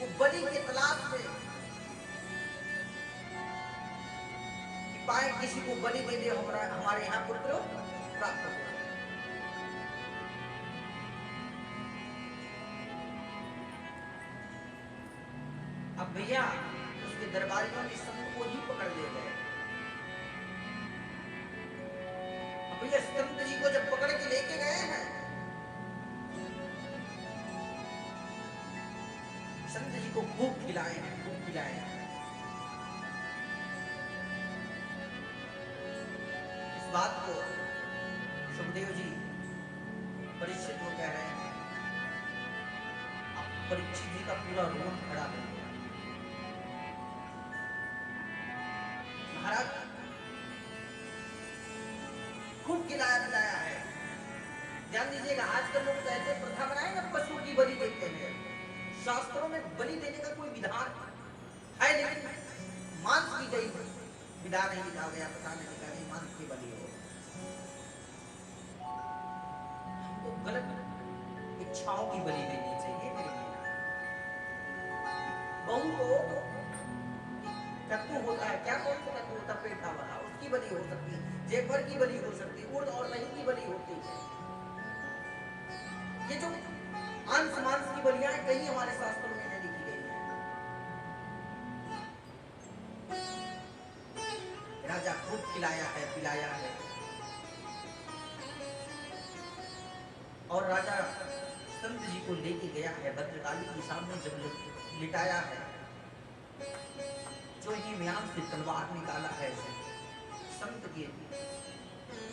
वो बलि की तलाश में कि पाए किसी को बलि दे दे, हमारे यहाँ पुत्र प्राप्त हो। अब भैया उसके दरबारियों ने संत को ही पकड़ ले गए। अब भैया संत जी को जब पकड़ के लेके गए हैं, संत जी को खूब खिलाए हैं, खूब खिलाए हैं। इस बात को सुखदेव जी परीक्षित को कह रहे हैं। अब परीक्षित जी का पूरा रोन खड़ा हो गया। महाराज खूब खिलाया पिलाया है। ध्यान दीजिएगा, आजकल लोग कहते हैं प्रथा बनाए ना, पशु की बलि देते हैं। शास्त्रों में बलि देने का कोई विधान है, लेकिन मांस की गई विधान नहीं लिखा गया, प्रथा नहीं लिखा गया मांस की बलि हो। हमको गलत इच्छाओं की बलि देनी चाहिए मेरे लिए। बहू को तत्व होता है, क्या कौन सा तत्व होता है? पेटा वाला, उसकी बलि हो सकती है, जेफर की बलि हो सकती है, उर्द और नहीं की बलि होती है। ये जो अंश मांस की बलियां कहीं हमारे शास्त्रों में नहीं लिखी गई है। राजा खूब खिलाया है पिलाया है, और राजा संत जी को लेके गया है भद्रकाली के सामने। जब लिटाया है, जो ही म्यान से तलवार निकाला है, संत के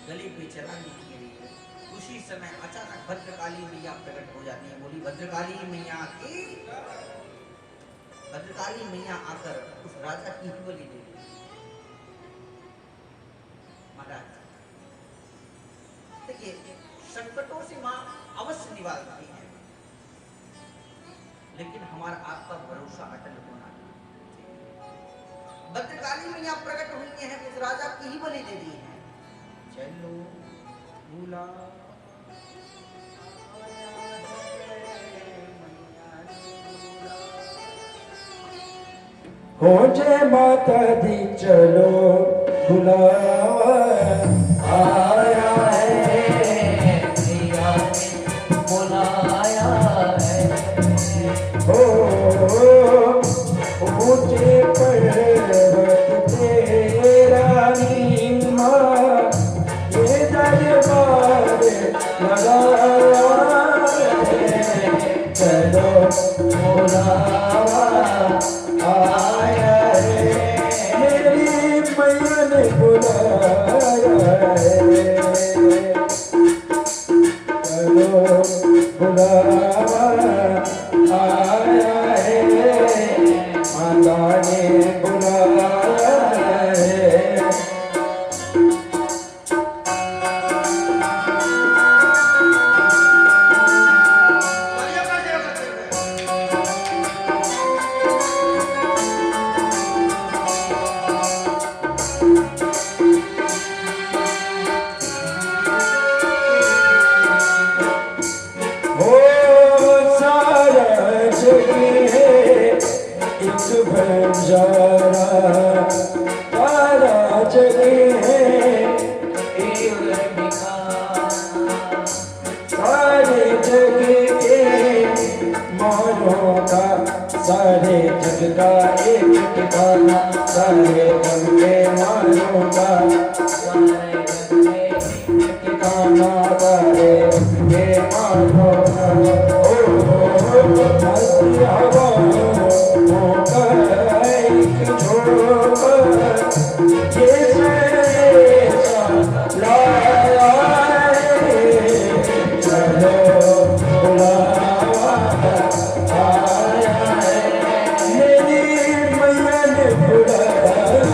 गले पे चलाने की गई है। उसी समय अचानक भद्रकाली मैया प्रकट हो जाती है। बोली भद्रकाली मैया की। भद्रकाली मैया आकर उस राजा की ही बलि दे दी। महाराज देखिए, संकटों से मां अवश्य निवारती है, लेकिन हमारा आपका भरोसा अटल होना चाहिए। भद्रकाली मैया प्रकट हुई है, उस राजा की ही बलि दे दी है। चलो भूला हो जय माता दी, चलो बुलावा आया है, बुलाया है। हो ऊंचे पर्वत तेरा नीमा, ये दरबार लगाया है। चलो बुलावा आया है, मेरी मैया ने बुलाया है। चलो बुलावा आया है, माता ने बुलाया है। सारे जग का एक ठिकाना, सारे जग के मानों का सारे जग में एक ठिकाना, सारे जग के मानों का। ओ मस्ती हवाओं का एक झोंका, जैसे लाया है। चलो बुलावा आया है, मेरी मैया ने बुलाया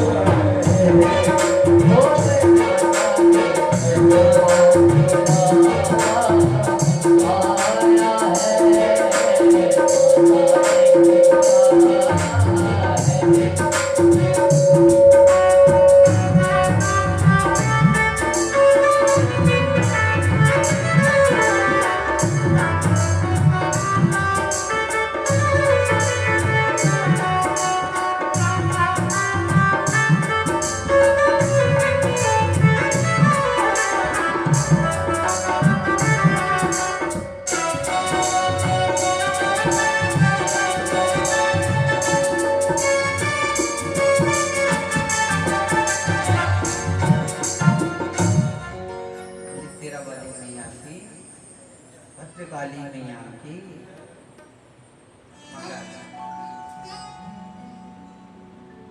भद्रकाली मैया की महाराज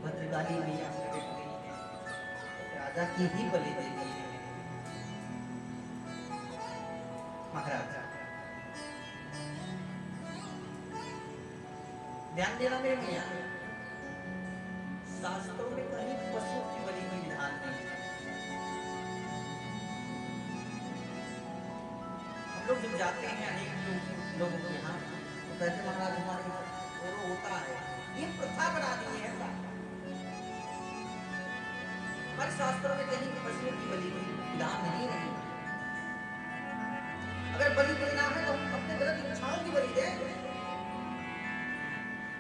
भद्रकाली मैया प्रकट हुई है, राजा की ही बलि दे दी है महाराज। ध्यान देना मेरे मैया, शास्त्रों में कहीं पशु की बलि की विधान नहीं है। हम लोग जब जाते हैं अनेक लोगों के यहाँ तो कहते महाराज हमारे यहाँ वो होता है, ये प्रथा बना दी है। हमारे शास्त्रों में कहीं पशुओं की बलि की विधान नहीं है। अगर बलि देना है तो हम अपने गलत इच्छाओं की बलि दें,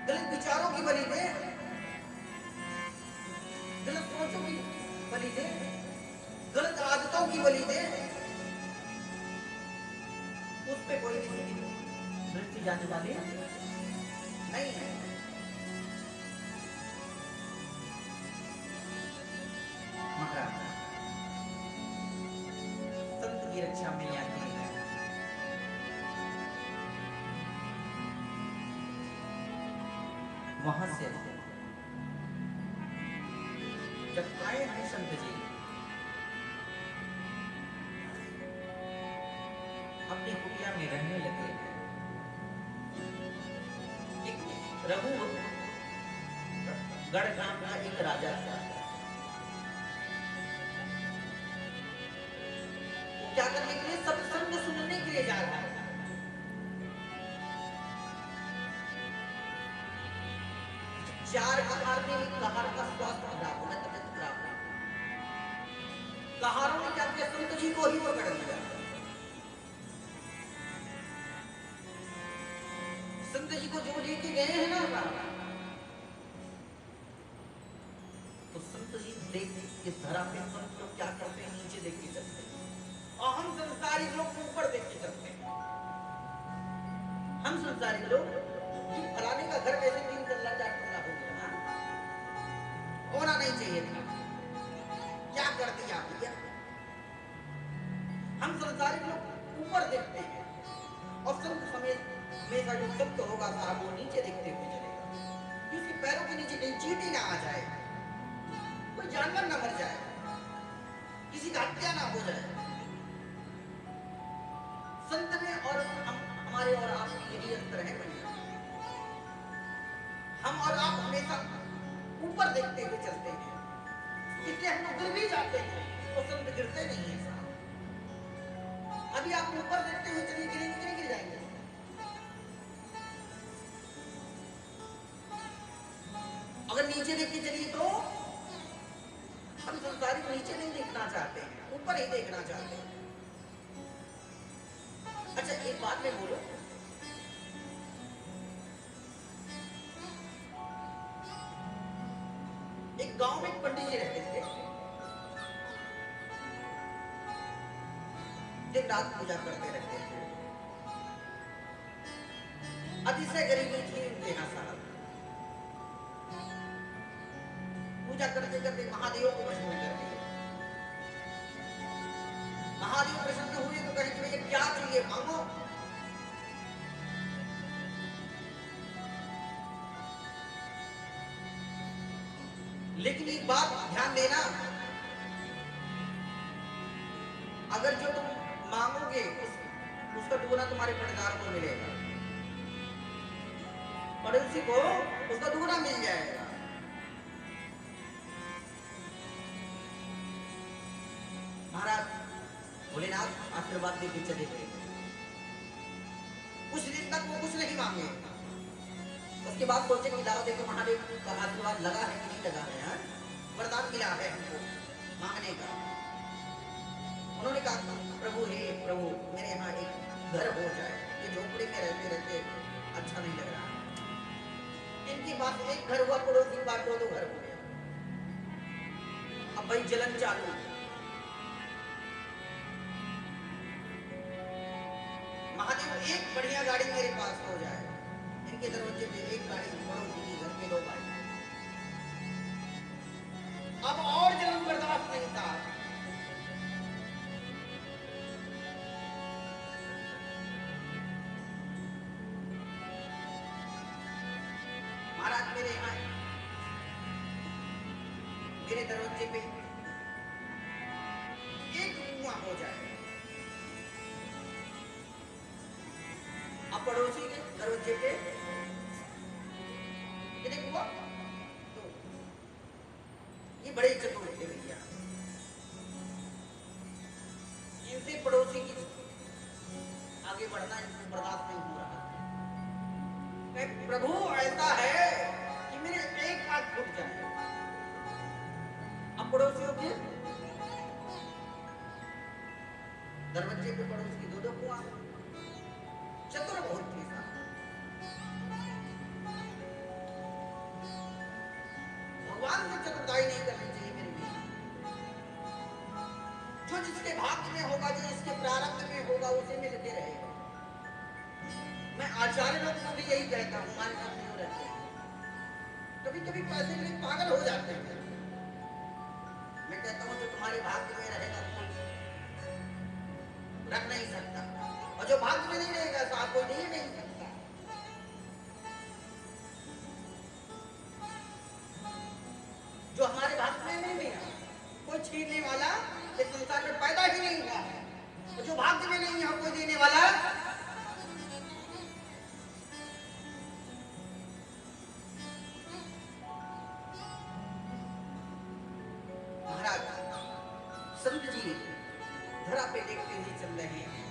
गलत विचारों की बलि दें, गलत सोचों की बलि दें, गलत आदतों की बलि दें, उस पे कोई किसी की दृष्टि जाने वाली नहीं है। महाराज संत की रक्षा में आती है। वहां से जब आए हैं संत जी अपनी कुटिया में रहने लगे, एक रघु गढ़ नाम का एक राजा था। वो क्या करने के लिए, सत्संग सुनने के लिए जा रहा है। चार कहार ने एक कहार का स्वास्थ्य खराब हो गया, तबियत खराब हो गई। कहारों ने क्या किया, संत जी को ही पकड़ लिया। संत जी को जो लेके गए हैं ना, तो संत जी देख इस धरा पे संत लोग क्या करते हैं, नीचे देख के चलते हैं और हम संसारी लोग ऊपर देख के चलते हैं। हम संसारी लोग कि फलाने का घर कैसे 3 तल्ला 4 तल्ला हो गया, होना नहीं चाहिए था, क्या कर दिया भैया। हम संसारी लोग ऊपर देखते हैं और संत समेत हमेशा जो संत होगा साहब वो नीचे देखते हुए चलेगा कि उसके पैरों के नीचे कहीं चींटी ना आ जाए, कोई जानवर ना मर जाए, किसी का हत्या ना हो जाए। संत में और हमारे और आप में यही अंतर है भैया। हम और आप हमेशा ऊपर देखते हुए चलते हैं, इसलिए हम लोग गिर भी जाते हैं और संत गिरते नहीं है साहब। अभी आप ऊपर देखते हुए चलिए, गिरेंगे कि नहीं गिर जाएंगे। अगर नीचे देख के चलिए तो हम संसारी नीचे नहीं देखना चाहते हैं, ऊपर ही देखना चाहते हैं। अच्छा एक बात में बोलो, एक गांव में एक पंडित जी रहते थे, दिन रात पूजा करते रहते थे। अतिशय गरीबी थी उनके यहाँ साहब। पूजा करते करते महादेव को प्रसन्न कर दिए। महादेव प्रसन्न हुए तो कहे कि भैया क्या चाहिए मांगो। लेकिन एक बात ध्यान देना, अगर जो तुम मांगोगे उसका दुगना तुम्हारे पटदार को मिलेगा, पड़ोसी को उसका दुगना मिल जाएगा। महाराज भोलेनाथ आशीर्वाद देके चले गए। कुछ दिन तक वो कुछ नहीं मांगे, उसके बाद सोचे कि लाओ देखो महादेव का आशीर्वाद लगा है कि नहीं लगा है, वरदान मिला है हमको मांगने का। उन्होंने कहा प्रभु हे प्रभु मेरे यहाँ एक घर हो जाए, ये झोपड़ी में रहते रहते अच्छा नहीं लग रहा। इनके पास एक घर हुआ, पड़ोसी के पास 2 घर हो गया। अब भाई जलन चालू। महादेव एक बढ़िया गाड़ी मेरे पास हो जाए, इनके दरवाजे पे एक गाड़ी, पड़ोसी के घर पे 2 गाड़ी। अब और जलन बर्दाश्त नहीं था। मेरे दरवाजे पे एक कुआं हो जाए, अब पड़ोसी के दरवाजे पे कितने कुआं, तो ये बड़े चतुर थे भैया, इनसे पड़ोसी की आगे बढ़ना इनको बर्दाश्त नहीं हो रहा। प्रभु ऐसा है कि मेरे एक हाथ टूट जाए। अब पड़ोसियों के दरवाजे पे पड़ोस की दो कुआं, चतुर बहुत थे साहब। भगवान से चतुराई नहीं करनी चाहिए मेरे लिए। जो जिसके भाग्य में होगा, जो जिसके प्रारब्ध में होगा, उसे मिलते रहेगा। मैं आचार्य लोग को भी यही कहता हूँ, हमारे साथ नहीं रहते हैं, कभी कभी पैसे के लिए पागल हो जाते हैं। मैं कहता हूँ जो तुम्हारे भाग्य में रहेगा कोई रख नहीं सकता, और जो भाग्य में नहीं रहेगा साहब कोई दे नहीं सकता। जो हमारे भाग्य में नहीं है कोई छीनने वाला इस संसार में पैदा ही नहीं हुआ है, और जो भाग्य में नहीं है कोई देने वाला। संत जी धरा पे देखते हुए चल रहे हैं,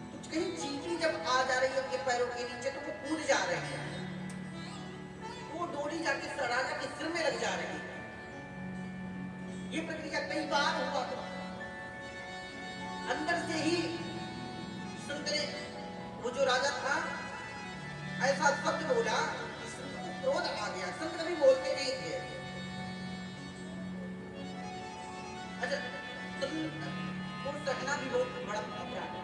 तो कहीं चींटी जब आ जा रही है उनके पैरों के नीचे तो वो कूद जा रहे हैं, वो डोरी जाके राजा के सिर में लग जा रही है। ये प्रक्रिया कई बार हुआ, तो अंदर से ही संत ने, वो जो राजा था ऐसा शब्द बोला, संत को क्रोध आ गया। संत कभी बोलते नहीं थे। अच्छा, वो सहना भी बहुत बड़ा अपराध है,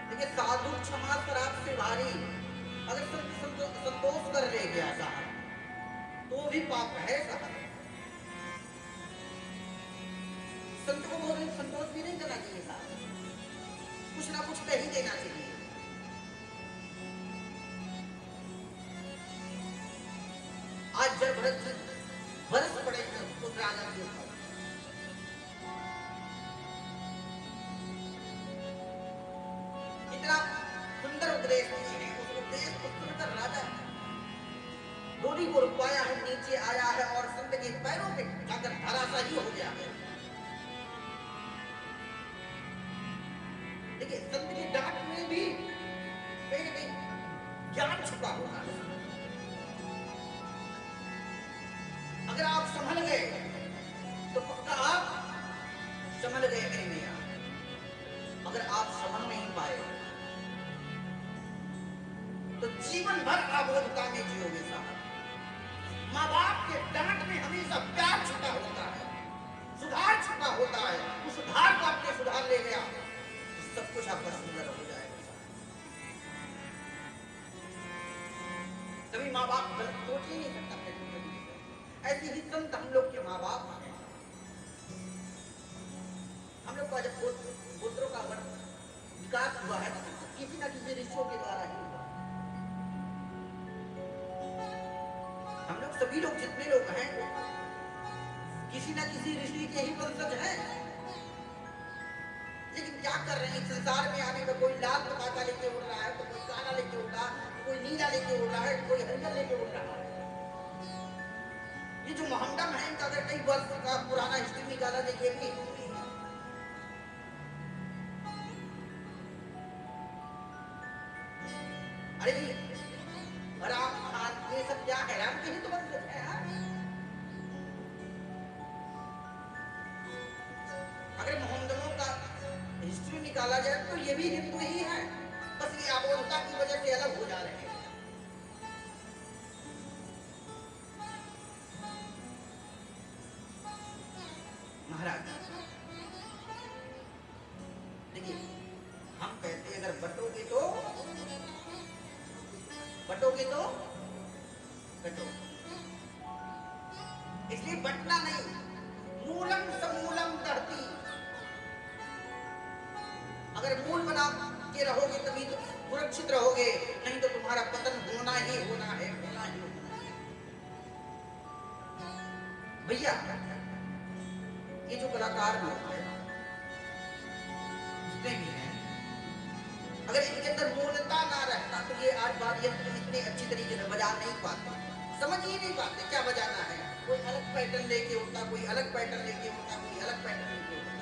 लेकिन साधु क्षमा शराब से भारी, अगर संतोष कर ले गया साहब तो भी पाप है साहब। संत को बहुत संतोष भी नहीं करना चाहिए साहब, कुछ ना कुछ कह ही देना चाहिए। आज जब बरस पड़े उस राजा के ऊपर, इतना सुंदर उपदेश दिए हैं, उस उपदेश को सुनकर राजा डोरी को रुकवाया है, नीचे आया है और संत के पैरों पे जाकर धराशायी हो गया है। देखिए संत की डांट में भी कहीं ना कहीं ज्ञान छुपा होता है। अगर आप संभल गए तो पक्का आप संभल गए मेरे मियां। अगर आप संभल नहीं पाए तो जीवन भर अबोधता में जियोगे साहब। माँ बाप के डांट में हमेशा प्यार छुपा होता है, सुधार छुपा होता है। उस सुधार को आपने सुधार ले गया तो सब कुछ आपका सुंदर हो जाएगा। कभी माँ बाप गलत सोच ही नहीं सकता। ऐसे ही संत हम लोग के माँ बाप हैं। हम लोग का जब गोत्रों का विकास हुआ है तो किसी न किसी ऋषियों के द्वारा ही हुआ। हम लोग सभी लोग जितने लोग हैं किसी न किसी ऋषि के ही वंशज हैं। लेकिन क्या कर रहे हैं, संसार में आने का कोई लाल पताका लेके उड़ रहा है, तो कोई काला लेके उड़ रहा है, कोई नीला लेके उड़ रहा है, कोई हरियर लेके उड़ रहा है। ये जो मोहम्मदन है इनका अगर कई वर्ष का पुराना हिस्ट्री निकाला देखिए, अरे राम खान ये सब क्या है, राम के ही तो वंशज है। अगर मोहम्मदनों का हिस्ट्री निकाला जाए तो ये भी हिंदू ही है, बस ये अबोधता की वजह से अलग हो जा रहे हैं। महाराज देखिए, हम कहते हैं अगर बटोगे तो कटो, इसलिए बटना नहीं, मूलम समूलम दहती। अगर मूल बना के रहोगे तभी तो सुरक्षित रहोगे, नहीं तो तुम्हारा पतन होना ही होना है, होना ही होना है। भैया ये जो कलाकार लोग हैं जितने भी हैं, अगर इनके अंदर मूलता ना रहता तो ये आज वाद्य यंत्र इतने अच्छी तरीके से बजा नहीं पाते, समझ ही नहीं पाते क्या बजाना है। कोई अलग पैटर्न लेके उठता, कोई अलग पैटर्न लेके उठता, कोई अलग पैटर्न लेके उठता।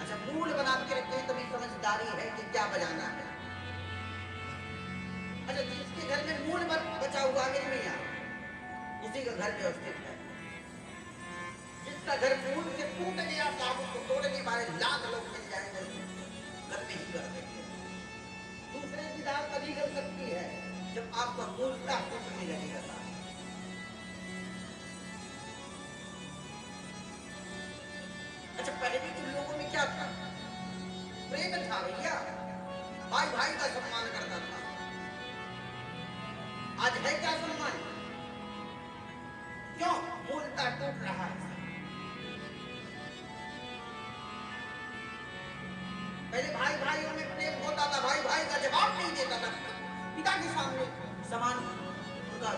अच्छा, मूल बना के रखते हैं तभी समझदारी है कि क्या बजाना है। अच्छा, जिसके घर में मूल बचा हुआ मेरे मियां, उसी का घर व्यवस्थित है। जिसका घर मूल से टूट गया, साहब उसको तोड़ने वाले लाख लोग मिल जाएंगे, घर में ही कर देंगे। दूसरे की दाल तभी कर सकती है जब आपका मूल का टूटने लगेगा। साहब अच्छा, पहले के लोगों में क्या था? प्रेम था भैया, भाई भाई का सम्मान करता था। आज है क्या सम्मान? क्यों? मूलता टूट रहा है। पहले भाई भाइयों में प्रेम होता था, भाई भाई का जवाब नहीं देता था, पिता के सामने समान उनका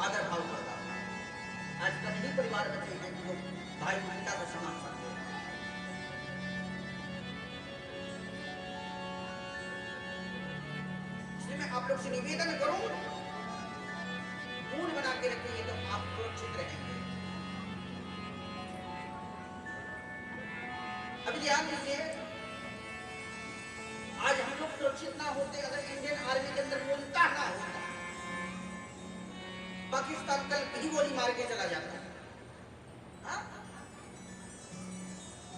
आदर भाव करता था। आजकल ही परिवार बचे हैं जो भाई पिता का समान समझते हैं। इसलिए मैं आप लोग से निवेदन करूं, मूल बना के रखिए तो आप सुरक्षित रहेंगे। अभी ध्यान दीजिए, आज हम लोग सुरक्षित ना होते अगर इंडियन आर्मी के अंदर मूलता ना होता। पाकिस्तान कल ही गोली मार के चला जाता है। हाँ?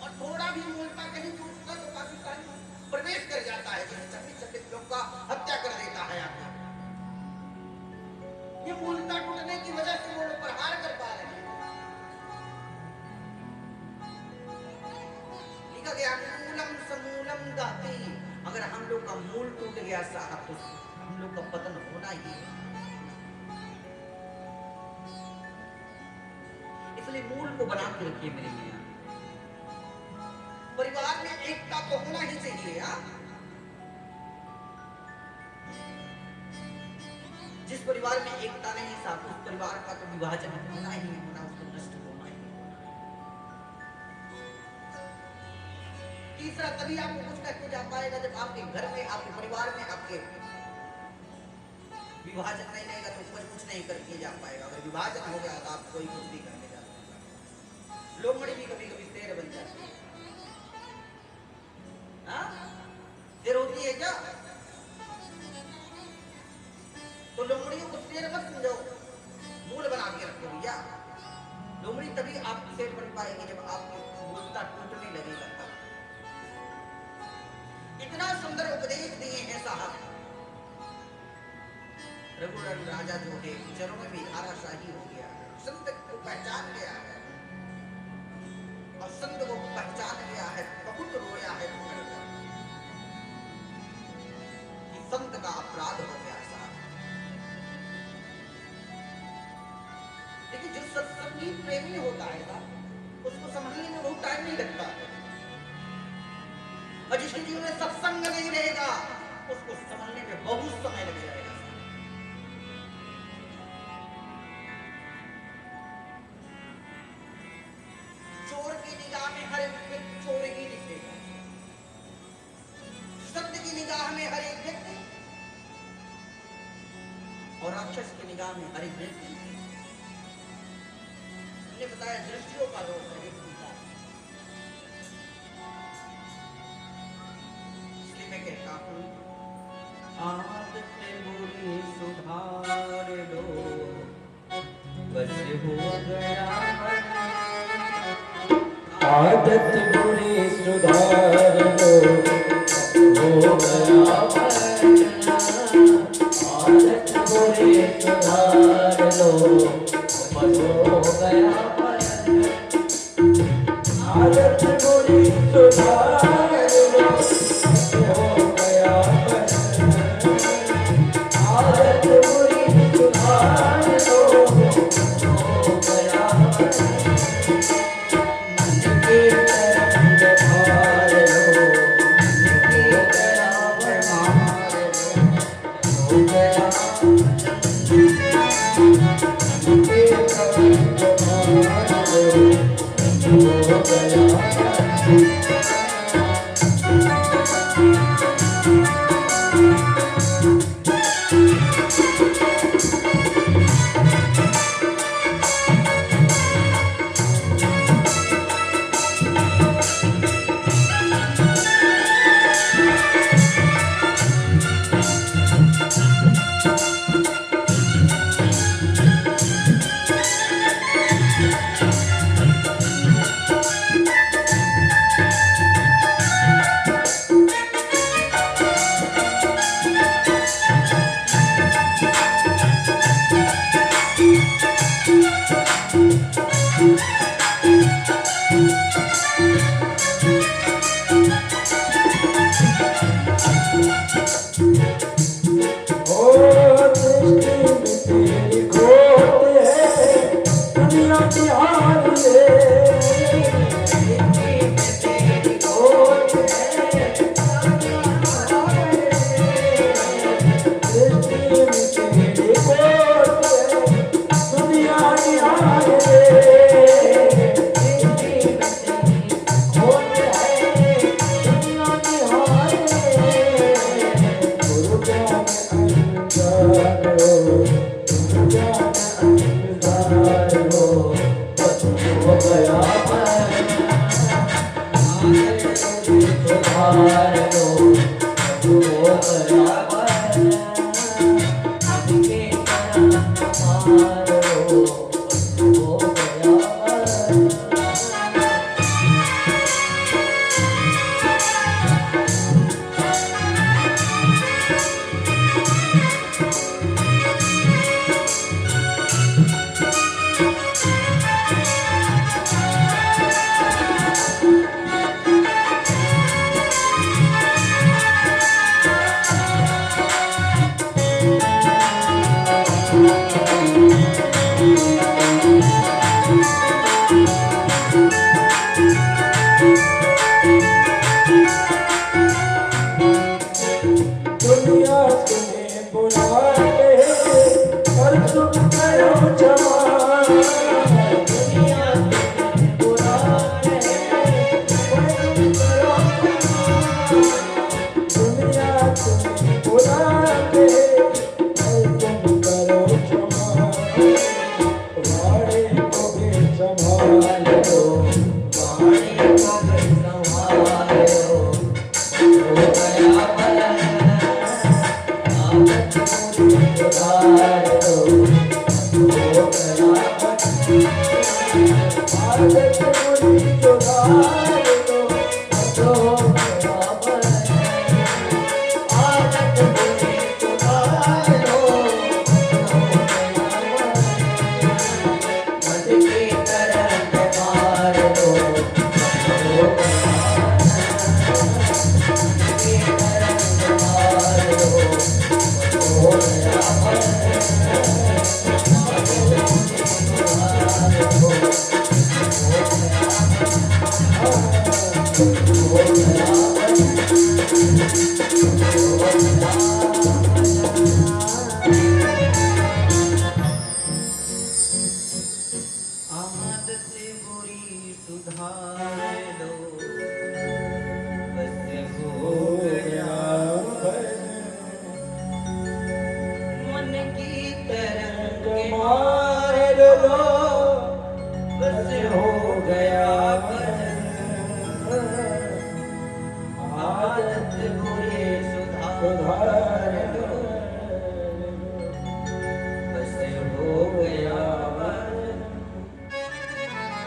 और थोड़ा भी मूलता कहीं टूटता तो पाकिस्तान प्रवेश कर जाता है, जैसे 26 लोग का हत्या कर देता है। आगे ये मूलता टूटने की वजह से वो लोग प्रहार कर पा रहे हैं। लिखा गया मूलम समूलम दाती, अगर हम लोग का मूल टूट गया साहब तो हम लोग का पतन होना ही है। इसलिए मूल को बना के रखिए मेरे मियां। परिवार में एकता तो होना ही चाहिए। जिस परिवार में एकता नहीं साहब, उस परिवार का तो विभाजन होना ही होना, उसको नष्ट होना ही होना। तीसरा, तभी आपको कुछ करके जा पाएगा जब आपके घर में, आपके परिवार में आपके विभाजन नहीं रहेगा तो कुछ नहीं करके जा पाएगा। अगर विभाजन हो गया तो आप कोई कुछ नहीं करके जा सकता। लोमड़ी भी कभी कभी शेर बन जाती है। शेर होती है क्या? तो लोमड़ियों को शेर मत समझो, मूल बना के रखो भैया। लोमड़ी तभी आप शेर बन पाएंगे जब आपकी मूलता टूटने लगेगा। इतना सुंदर उपदेश दिए हैं साहब। रघुराज राजा जो है चरणों में धाराशाही हो गया, संत को पहचान गया है और संत को पहचान गया है, बहुत रोया है कि संत का अपराध हो गया साहब। लेकिन जो सत्संगी प्रेमी होता है साहब, उसको समझने में बहुत टाइम नहीं लगता है। और जिसके जीवन में सत्संग नहीं रहेगा उसको समझने में बहुत समय लग जाएगा। चोर की निगाह में हर एक व्यक्ति चोर ही दिखेगा, संत की निगाह में हर एक व्यक्ति और राक्षस की निगाह में हर एक व्यक्ति। हमने बताया दृष्टियों का रोग है। मैं कहता हूँ आदत बुरी सुधार लो, बस हो गया आदत बुरी सुधार लो, हो गया आदत बुरी सुधार लो, बस हो गया आदत बुरी सुधार लो, आदत बुरी सुधार लो, हो गया Thank you. दुनिया तुम्हें बुलाते पर तुम करो जवान दुनिया तुम्हें बुलाते पर तुम करो जवान दुनिया तुम्हें बुलाते पर तुम करो जवान वाड़े को भी संभालो वाड़े को भी संभालो हो गया भला आदत पूरी सुधार दो हो गया भला आदत पूरी सुधार दो हो गया भला आदत पूरी सुधार दो हो गया भला मद की तरह मार दो हो गया Oh,